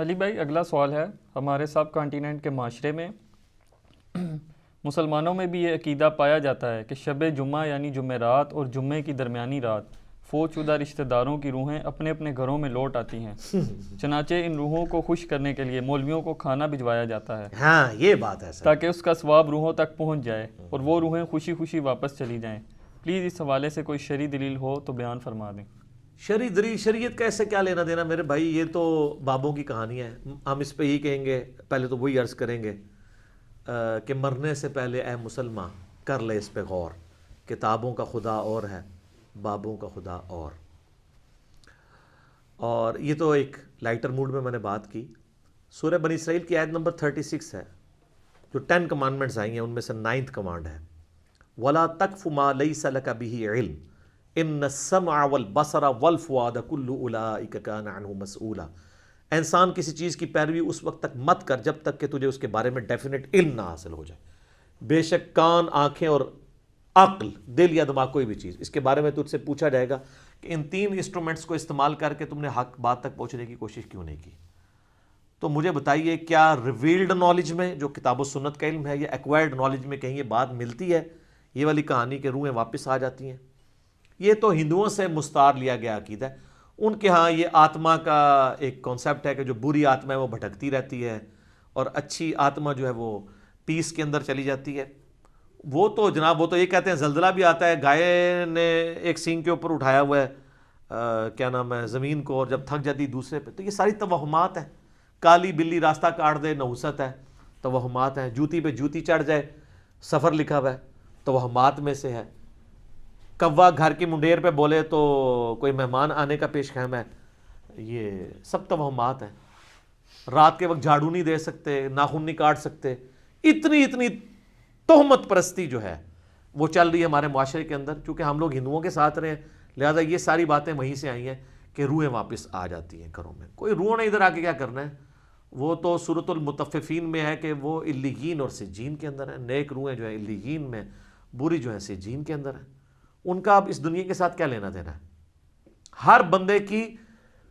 علی بھائی اگلا سوال ہے، ہمارے سب کانٹیننٹ کے معاشرے میں مسلمانوں میں بھی یہ عقیدہ پایا جاتا ہے کہ شب جمعہ یعنی جمعرات اور جمعے کی درمیانی رات فوت شدہ رشتہ داروں کی روحیں اپنے اپنے گھروں میں لوٹ آتی ہیں، چنانچہ ان روحوں کو خوش کرنے کے لیے مولویوں کو کھانا بھجوایا جاتا ہے، ہاں یہ بات ہے سر، تاکہ اس کا ثواب روحوں تک پہنچ جائے اور وہ روحیں خوشی خوشی واپس چلی جائیں۔ پلیز اس حوالے سے کوئی شرعی دلیل ہو تو بیان فرما دیں۔ شرعی دلیل شریعت کا ایسے کیا لینا دینا میرے بھائی، یہ تو بابوں کی کہانی ہے۔ ہم اس پہ ہی کہیں گے، پہلے تو وہی عرض کریں گے کہ مرنے سے پہلے اے مسلمان کر لے اس پہ غور، کتابوں کا خدا اور ہے، بابوں کا خدا اور یہ تو ایک لائٹر موڈ میں نے بات کی۔ سورہ بنی اسرائیل کی آیت نمبر 36 ہے، جو 10 کمانڈمنٹس آئی ہیں ان میں سے 9th کمانڈ ہے، وَلَا تَقْفُ مَا لَيْسَ لَكَ بِهِ عِلْمٌ ان السمع والبصر والفؤاد کل اولئک کان عنہ مسئولا۔ انسان کسی چیز کی پیروی اس وقت تک مت کر جب تک کہ تجھے اس کے بارے میں ڈیفینیٹ علم نہ حاصل ہو جائے۔ بے شک کان، آنکھیں اور عقل، دل یا دماغ، کوئی بھی چیز، اس کے بارے میں تجھ سے پوچھا جائے گا کہ ان 3 انسٹرومنٹس کو استعمال کر کے تم نے حق بات تک پہنچنے کی کوشش کیوں نہیں کی۔ تو مجھے بتائیے، کیا ریویلڈ نالج میں جو کتاب و سنت کا علم ہے یا ایکوائرڈ نالج میں کہیں یہ بات ملتی ہے، یہ والی کہانی کہ روحیں واپس آ جاتی ہیں؟ یہ تو ہندوؤں سے مستعار لیا گیا عقیدہ ہے۔ ان کے ہاں یہ آتما کا ایک کانسیپٹ ہے کہ جو بری آتما ہے وہ بھٹکتی رہتی ہے اور اچھی آتما جو ہے وہ پیس کے اندر چلی جاتی ہے۔ وہ تو جناب، وہ تو یہ کہتے ہیں زلزلہ بھی آتا ہے، گائے نے ایک سینگ کے اوپر اٹھایا ہوا ہے کیا نام ہے زمین کو، اور جب تھک جاتی دوسرے پہ، تو یہ ساری توہمات ہیں۔ کالی بلی راستہ کاٹ دے، نحوست ہے، توہمات ہیں۔ جوتی پہ جوتی چڑھ جائے، سفر لکھا ہوا ہے، توہمات میں سے ہے۔ کوا گھر کی منڈیر پہ بولے تو کوئی مہمان آنے کا پیش خیم ہے، یہ سب توہمات ہیں۔ رات کے وقت جھاڑو نہیں دے سکتے، ناخن نہیں کاٹ سکتے، اتنی تہمت پرستی جو ہے وہ چل رہی ہے ہمارے معاشرے کے اندر۔ چونکہ ہم لوگ ہندوؤں کے ساتھ رہے ہیں، لہذا یہ ساری باتیں وہیں سے آئی ہیں کہ روحیں واپس آ جاتی ہیں گھروں میں۔ کوئی روح نے ادھر آ کے کیا کرنا ہے، وہ تو سورۃ المطففین میں ہے کہ وہ علیین اور سجین کے اندر ہے۔ نیک روحیں جو ہیں علیین میں، بری جو ہیں سجین کے اندر ہیں۔ ان کا اب اس دنیا کے ساتھ کیا لینا دینا ہے؟ ہر بندے کی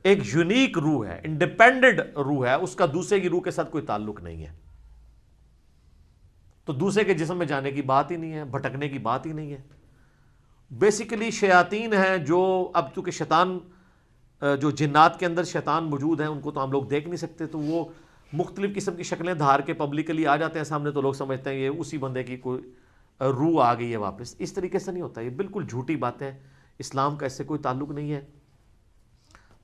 ایک یونیک روح ہے، انڈیپینڈنٹ روح ہے، اس کا دوسرے کی روح کے ساتھ کوئی تعلق نہیں ہے۔ تو دوسرے کے جسم میں جانے کی بات ہی نہیں ہے، بھٹکنے کی بات ہی نہیں ہے۔ بیسیکلی شیاطین ہیں جو اب چونکہ شیطان جو جنات کے اندر شیطان موجود ہیں ان کو تو ہم لوگ دیکھ نہیں سکتے، تو وہ مختلف قسم کی شکلیں دھار کے پبلکلی آ جاتے ہیں سامنے، تو لوگ سمجھتے ہیں یہ اسی بندے کی کوئی روح آ گئی ہے واپس۔ اس طریقے سے نہیں ہوتا، یہ بالکل جھوٹی باتیں، اسلام کا اس سے کوئی تعلق نہیں ہے۔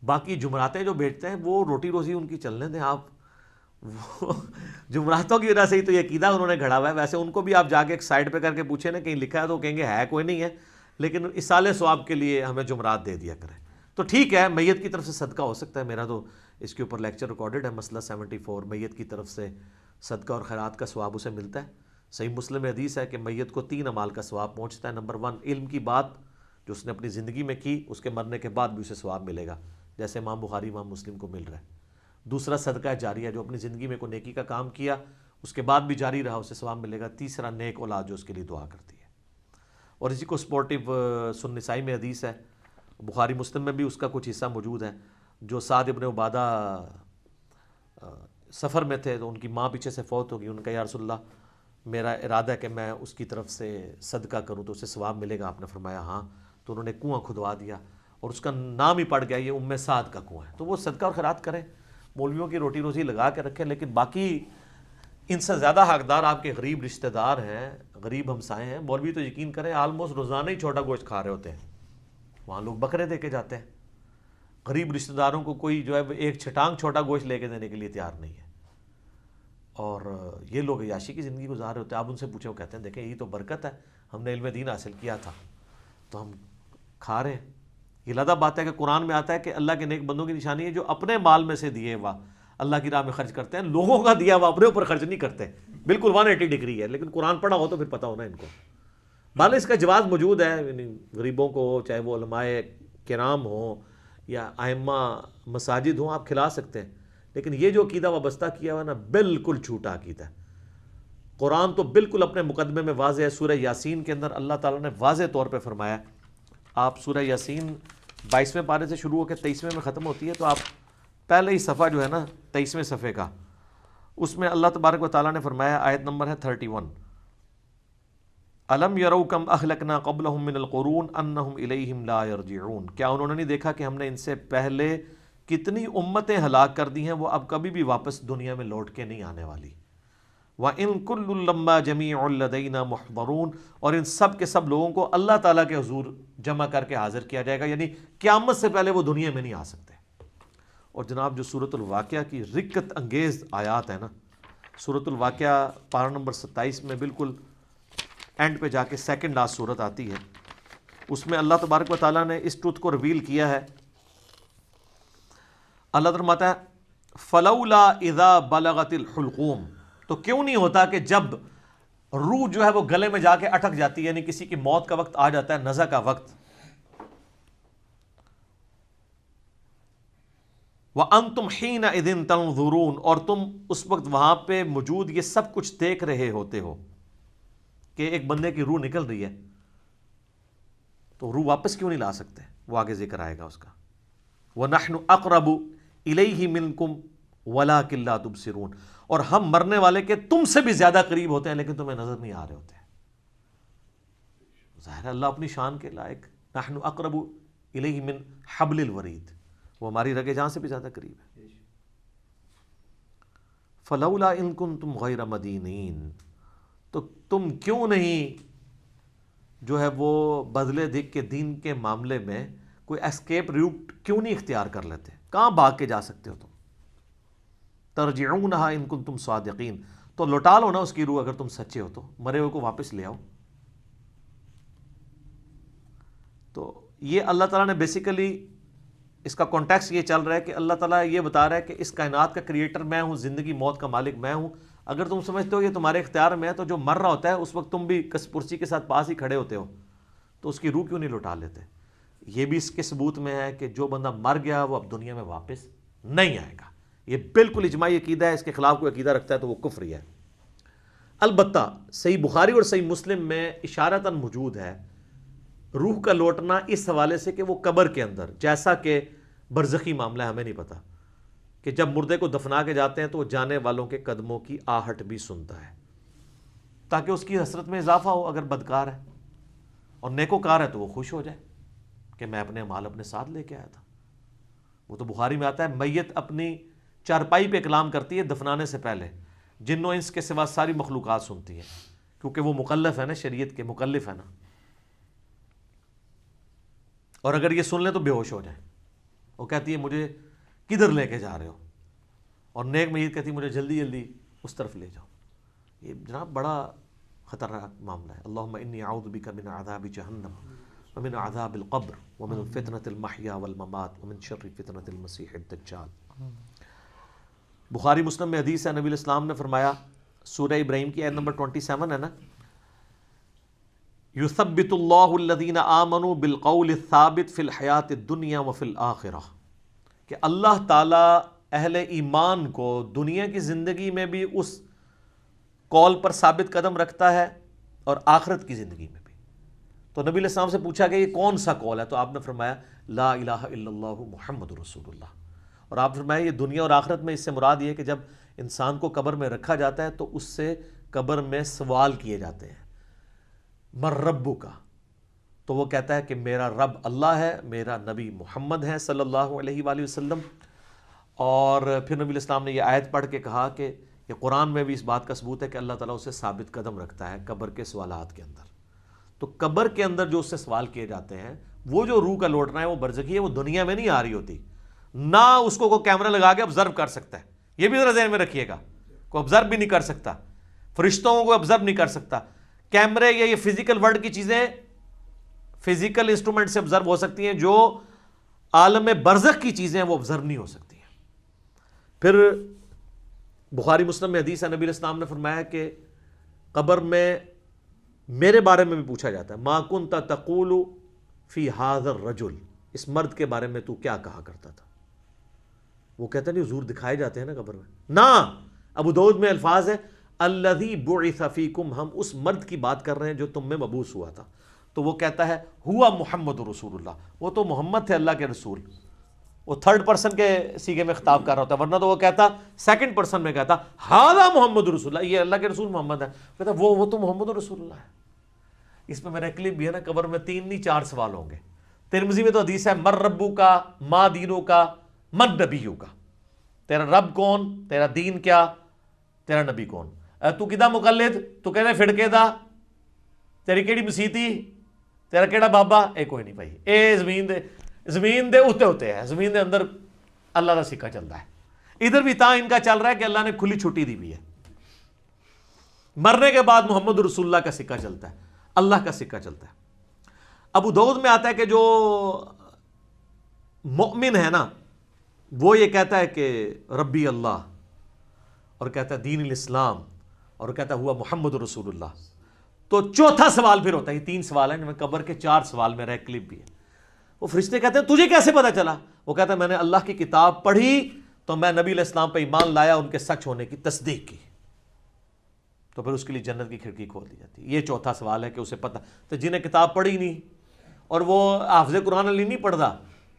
باقی جمعراتیں جو بیچتے ہیں وہ روٹی روزی ان کی چلنے دیں آپ، وہ جمعراتوں کی وجہ سے ہی تو یہ عقیدہ انہوں نے گھڑا ہوا ہے۔ ویسے ان کو بھی آپ جا کے ایک سائڈ پہ کر کے پوچھیں نا، کہیں لکھا ہے تو کہیں گے ہے کوئی نہیں ہے، لیکن اصالِ ثواب کے لیے ہمیں جمعرات دے دیا کریں۔ تو ٹھیک ہے، میت کی طرف سے صدقہ ہو سکتا ہے، میرا تو اس کے اوپر لیکچر ریکارڈڈ ہے، مسئلہ 74، میت کی طرف سے صدقہ اور خیرات کا ثواب اسے ملتا ہے۔ صحیح مسلم میں حدیث ہے کہ میت کو 3 اعمال کا ثواب پہنچتا ہے۔ نمبر 1، علم کی بات جو اس نے اپنی زندگی میں کی، اس کے مرنے کے بعد بھی اسے ثواب ملے گا، جیسے امام بخاری امام مسلم کو مل رہا ہے۔ دوسرا صدقہ جاریہ، جو اپنی زندگی میں کوئی نیکی کا کام کیا اس کے بعد بھی جاری رہا، اسے ثواب ملے گا۔ تیسرا، نیک اولاد جو اس کے لیے دعا کرتی ہے۔ اور اسی کو سپورٹیو سنن نسائی میں حدیث ہے، بخاری مسلم میں بھی اس کا کچھ حصہ موجود ہے، جو سعد ابن عبادہ سفر میں تھے تو ان کی ماں پیچھے سے فوت ہوگی، ان کا یا رسول اللہ میرا ارادہ ہے کہ میں اس کی طرف سے صدقہ کروں تو اسے ثواب ملے گا۔ آپ نے فرمایا ہاں، تو انہوں نے کنواں کھدوا دیا اور اس کا نام ہی پڑ گیا، یہ ام سعد کا کنواں ہے۔ تو وہ صدقہ اور خیرات کریں، مولویوں کی روٹی روزی لگا کے رکھیں، لیکن باقی ان سے زیادہ حقدار آپ کے غریب رشتہ دار ہیں، غریب ہمسائے ہیں۔ مولوی تو یقین کریں آلموسٹ روزانہ ہی چھوٹا گوشت کھا رہے ہوتے ہیں، وہاں لوگ بکرے دے کے جاتے ہیں۔ غریب رشتہ داروں کو کوئی جو ہے ایک چھٹانگ چھوٹا گوشت لے کے دینے کے لیے تیار نہیں ہے، اور یہ لوگ عیاشی کی زندگی گزار رہے ہوتے ہیں۔ آپ ان سے پوچھیں، وہ کہتے ہیں دیکھیں یہی تو برکت ہے، ہم نے علم دین حاصل کیا تھا تو ہم کھا رہے ہیں۔ یہ لادہ بات ہے کہ قرآن میں آتا ہے کہ اللہ کے نیک بندوں کی نشانی ہے جو اپنے مال میں سے دیے ہوا اللہ کی راہ میں خرچ کرتے ہیں، لوگوں کا دیا ہوا اپنے اوپر خرچ نہیں کرتے۔ بالکل 180 ڈگری ہے، لیکن قرآن پڑھا ہو تو پھر پتہ ہونا ان کو۔ بہرحال اس کا جواز موجود ہے، یعنی غریبوں کو چاہے وہ علماء کرام ہوں یا ائمہ مساجد ہوں، آپ کھلا سکتے ہیں، لیکن یہ جو عقیدہ وابستہ کیا ہوا نا، بالکل جھوٹا عقیدہ ہے۔ قرآن تو بالکل اپنے مقدمے میں واضح ہے۔ سورہ یاسین کے اندر اللہ تعالیٰ نے واضح طور پہ فرمایا، آپ سورہ یاسین 22ویں پارے سے شروع ہو کے 23ویں میں ختم ہوتی ہے، تو آپ پہلے ہی صفحہ جو ہے نا 23ویں صفحے کا، اس میں اللہ تبارک و تعالیٰ نے فرمایا، آیت نمبر ہے 31، الم یروا کم اہلکنا قبلہم من القرون انہم الیہم لا یرجعون، کیا انہوں نے نہیں دیکھا کہ ہم نے ان سے پہلے کتنی امتیں ہلاک کر دی ہیں، وہ اب کبھی بھی واپس دنیا میں لوٹ کے نہیں آنے والی۔ وَإِن كُلٌّ لَمَّا جَمِيعٌ لَدَيْنَا مُحْضَرُونَ، اور ان سب کے سب لوگوں کو اللہ تعالیٰ کے حضور جمع کر کے حاضر کیا جائے گا، یعنی قیامت سے پہلے وہ دنیا میں نہیں آ سکتے۔ اور جناب جو سورۃ الواقعہ کی رکت انگیز آیات ہے نا، سورۃ الواقعہ پارہ نمبر 27 میں بالکل اینڈ پہ جا کے سیکنڈ لاسٹ سورت آتی ہے، اس میں اللہ تبارک و تعالیٰ نے اس ٹروتھ کو ریویل کیا ہے۔ اللہ تعالیٰ فرماتا ہے فلولا اذا بلغت الحلقوم، تو کیوں نہیں ہوتا کہ جب روح جو ہے وہ گلے میں جا کے اٹک جاتی ہے، یعنی کسی کی موت کا وقت آ جاتا ہے، نزع کا وقت، وَأَنْتُمْ حِينَئِذٍ تَنْظُرُونَ، اور تم اس وقت وہاں پہ موجود یہ سب کچھ دیکھ رہے ہوتے ہو کہ ایک بندے کی روح نکل رہی ہے، تو روح واپس کیوں نہیں لا سکتے؟ وہ آگے ذکر آئے گا اس کا، وَنَحْنُ أَقْرَبُ إِلَيْهِ مِنْكُمْ وَلَكِنْ لَا تُبْصِرُونَ، اور ہم مرنے والے کے تم سے بھی زیادہ قریب ہوتے ہیں لیکن تمہیں نظر نہیں آ رہے ہوتے۔ ظاہر ہے اللہ اپنی شان کے لائق، نحن اقرب الیہ من حبل الورید، وہ ہماری رگے جان سے بھی زیادہ قریب ہے۔ فلولا ان کنتم غیر مدینین، تو تم کیوں نہیں جو ہے وہ بدلے دکھ کے دین کے معاملے میں کوئی اسکیپ روٹ کیوں نہیں اختیار کر لیتے؟ کہاں بھاگ کے جا سکتے ہو تم؟ ترجعونہا ان کنتم صادقین، تو لوٹا لو نا اس کی روح اگر تم سچے ہو تو، مرے ہوئے کو واپس لے آؤ۔ تو یہ اللہ تعالیٰ نے بیسیکلی اس کا کانٹیکس یہ چل رہا ہے کہ اللہ تعالیٰ یہ بتا رہا ہے کہ اس کائنات کا کریٹر میں ہوں، زندگی موت کا مالک میں ہوں، اگر تم سمجھتے ہو یہ تمہارے اختیار میں ہے تو جو مر رہا ہوتا ہے اس وقت تم بھی کس پرسی کے ساتھ پاس ہی کھڑے ہوتے ہو، تو اس کی روح کیوں نہیں لوٹا لیتے؟ یہ بھی اس کے ثبوت میں ہے کہ جو بندہ مر گیا وہ اب دنیا میں واپس نہیں آئے گا، یہ بالکل اجماعی عقیدہ ہے، اس کے خلاف کوئی عقیدہ رکھتا ہے تو وہ کفری ہے۔ البتہ صحیح بخاری اور صحیح مسلم میں اشارتاً موجود ہے روح کا لوٹنا اس حوالے سے کہ وہ قبر کے اندر، جیسا کہ برزخی معاملہ ہے، ہمیں نہیں پتا کہ جب مردے کو دفنا کے جاتے ہیں تو وہ جانے والوں کے قدموں کی آہٹ بھی سنتا ہے، تاکہ اس کی حسرت میں اضافہ ہو اگر بدکار ہے، اور نیکوکار ہے تو وہ خوش ہو جائے کہ میں اپنے مال اپنے ساتھ لے کے آیا تھا۔ وہ تو بخاری میں آتا ہے میت اپنی چارپائی پہ کلام کرتی ہے دفنانے سے پہلے، جن و انس کے سوا ساری مخلوقات سنتی ہے، کیونکہ وہ مکلف ہے نا، شریعت کے مکلف ہے نا، اور اگر یہ سن لیں تو بے ہوش ہو جائیں۔ وہ کہتی ہے مجھے کدھر لے کے جا رہے ہو، اور نیک میت کہتی ہے مجھے جلدی جلدی اس طرف لے جاؤ۔ یہ جناب بڑا خطرناک معاملہ ہے۔ اللہم انی اعوذ بک من عذاب جہنم ومن عذاب القبر ومن فتنة المحیا والممات ومن شر فتنة المسیح الدجال۔ بخاری مسلم میں حدیث ہے، نبی الاسلام نے فرمایا، سورہ ابراہیم کی آیت نمبر 27 ہے نا، یثبت اللہ الذین آمنوا بالقول الثابت فی الحیاۃ الدنیا وفی الآخرہ، کہ اللہ تعالیٰ اہل ایمان کو دنیا کی زندگی میں بھی اس قول پر ثابت قدم رکھتا ہے اور آخرت کی زندگی میں بھی۔ تو نبی علیہ السلام سے پوچھا کہ یہ کون سا قول ہے، تو آپ نے فرمایا لا الہ الا اللہ محمد رسول اللہ، اور آپ فرمایا یہ دنیا اور آخرت میں اس سے مراد یہ ہے کہ جب انسان کو قبر میں رکھا جاتا ہے تو اس سے قبر میں سوال کیے جاتے ہیں، من ربو کا، تو وہ کہتا ہے کہ میرا رب اللہ ہے، میرا نبی محمد ہے صلی اللہ علیہ وآلہ وسلم۔ اور پھر نبی الاسلام نے یہ آیت پڑھ کے کہا کہ یہ قرآن میں بھی اس بات کا ثبوت ہے کہ اللہ تعالیٰ اسے ثابت قدم رکھتا ہے قبر کے سوالات کے اندر۔ تو قبر کے اندر جو اس سے سوال کیے جاتے ہیں، وہ جو روح کا لوٹنا ہے وہ برزخی ہے، وہ دنیا میں نہیں آ رہی ہوتی، نہ اس کو کوئی کیمرہ لگا کے آبزرو کر سکتا ہے، یہ بھی ذرا ذہن میں رکھیے گا، کوئی آبزرو بھی نہیں کر سکتا، فرشتوں کو آبزرو نہیں کر سکتا۔ کیمرے یا یہ فزیکل ورلڈ کی چیزیں فزیکل انسٹرومنٹ سے آبزرو ہو سکتی ہیں، جو عالم برزخ کی چیزیں ہیں وہ آبزرو نہیں ہو سکتی ہیں۔ پھر بخاری مسلم میں حدیث ہے، نبی علیہ السلام نے فرمایا کہ قبر میں میرے بارے میں بھی پوچھا جاتا ہے، ما کنت تقول فی ھذا الرجل، اس مرد کے بارے میں تو کیا کہا کرتا تھا؟ وہ کہتا نہیں حضور دکھائے جاتے ہیں نا قبر میں، نہ، ابو داؤد میں الفاظ ہے الذی بعث فیکم، ہم اس مرد کی بات کر رہے ہیں جو تم میں مبعوث ہوا تھا۔ تو وہ کہتا ہے ہوا محمد رسول اللہ، وہ تو محمد تھے اللہ کے رسول۔ وہ تھرڈ پرسن کے سیغے میں خطاب کر رہا ہوتا ہے، ورنہ تو وہ کہتا سیکنڈ پرسن میں کہتا ہذا محمد رسول اللہ، یہ اللہ کے رسول محمد ہے، کہتا وہ تو محمد رسول اللہ ہے۔ اس میں میرا کلپ بھی ہے نا، قبر میں 3 نہیں 4 سوال ہوں گے۔ ترمذی میں تو حدیث ہے مر ربو کا، ما دینو کا، من نبیو کا، تیرا رب کون، تیرا دین کیا، تیرا نبی کون، تو کدا مقلد، تو کہنے فڑکے دا، تیری کیڑی مسیتی، تیرا کیڑا بابا، اے کوئی نہیں بھائی، اے زمین دے اتے ہوتے ہیں، زمین دے اندر اللہ کا سکہ چلتا ہے۔ ادھر بھی تا ان کا چل رہا ہے کہ اللہ نے کھلی چھٹی دی بھی ہے، مرنے کے بعد محمد رسول اللہ کا سکہ چلتا ہے، اللہ کا سکہ چلتا ہے۔ ابو داؤد میں آتا ہے کہ جو مؤمن ہے نا وہ یہ کہتا ہے کہ ربی اللہ، اور کہتا ہے دین الاسلام، اور کہتا ہے ہوا محمد رسول اللہ، تو چوتھا سوال پھر ہوتا ہے، یہ 3 سوال ہیں، قبر کے 4 سوال میں رہ کلپ بھی ہے۔ وہ فرشتے کہتے ہیں تجھے کیسے پتا چلا؟ وہ کہتا ہے میں نے اللہ کی کتاب پڑھی تو میں نبی علیہ السلام پہ ایمان لایا، ان کے سچ ہونے کی تصدیق کی، تو پھر اس کے لیے جنت کی کھڑکی کھول دی جاتی ہے۔ یہ چوتھا سوال ہے کہ اسے پتہ، تو جنہیں کتاب پڑھی نہیں اور وہ حافظ قرآن علی نہیں پڑھتا،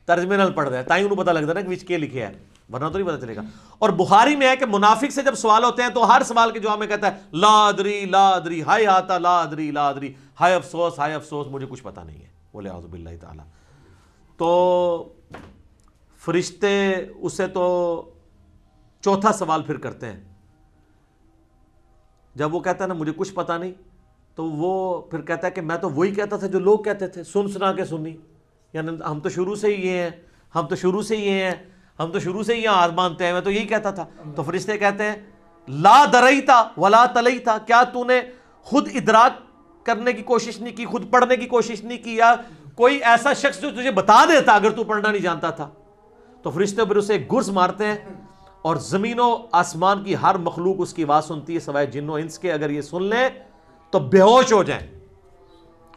ترجمے نال پڑھ رہا ہے، تائیں انہوں پتہ لگتا ہے نا کہ وچ کے لکھے ہے، ورنہ تو نہیں پتہ چلے گا۔ اور بخاری میں ہے کہ منافق سے جب سوال ہوتے ہیں تو ہر سوال کے جواب میں کہتا ہے لا ادری لا ادری، ہائے آتا لا ادری لا ادری، ہائے افسوس مجھے کچھ پتہ نہیں ہے، بولے اعوذ باللہ تعالی۔ تو فرشتے اسے تو چوتھا سوال پھر کرتے ہیں، جب وہ کہتا ہے نا مجھے کچھ پتہ نہیں، تو وہ پھر کہتا ہے کہ میں تو وہی کہتا تھا جو لوگ کہتے تھے، سن سنا کے سنی، یعنی ہم تو شروع سے ہی یہ ہیں، ہم تو شروع سے ہی یہاں آج مانتے ہیں، میں تو یہی کہتا تھا۔ تو فرشتے کہتے ہیں لا دریتا ولا تلیتا، کیا تو نے خود ادراک کرنے کی کوشش نہیں کی، خود پڑھنے کی کوشش نہیں کی، یا کوئی ایسا شخص جو تجھے بتا دیتا اگر تو پڑھنا نہیں جانتا تھا؟ تو فرشتے پھر اسے گرز مارتے ہیں، اور زمین و آسمان کی ہر مخلوق اس کی آواز سنتی ہے سوائے جن و انس کے، اگر یہ سن لیں تو بے ہوش ہو جائیں۔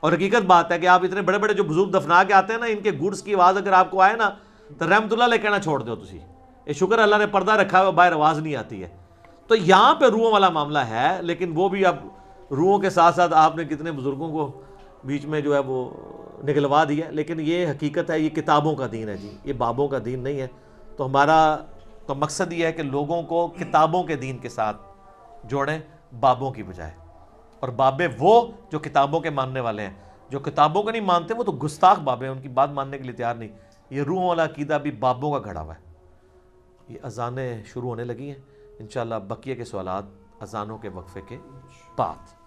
اور حقیقت بات ہے کہ آپ اتنے بڑے بڑے جو بزرگ دفنا کے آتے ہیں نا، ان کے گرز کی آواز اگر آپ کو آئے نا تو رحمت اللہ علیہ کہنا چھوڑ دو تسی، یہ شکر اللہ نے پردہ رکھا ہوا، باہر آواز نہیں آتی ہے۔ تو یہاں پہ روحوں والا معاملہ ہے، لیکن وہ بھی اب روحوں کے ساتھ ساتھ آپ نے کتنے بزرگوں کو بیچ میں جو ہے وہ نکلوا دیا، لیکن یہ حقیقت ہے، یہ کتابوں کا دین ہے جی، یہ بابوں کا دین نہیں ہے۔ تو ہمارا تو مقصد یہ ہے کہ لوگوں کو کتابوں کے دین کے ساتھ جوڑیں بابوں کی بجائے، اور بابے وہ جو کتابوں کے ماننے والے ہیں، جو کتابوں کو نہیں مانتے وہ تو گستاخ بابے ہیں، ان کی بات ماننے کے لیے تیار نہیں۔ یہ روحوں والا عقیدہ بھی بابوں کا گھڑا ہوا ہے۔ یہ اذانیں شروع ہونے لگی ہیں، انشاءاللہ بقیہ کے سوالات اذانوں کے وقفے کے بعد۔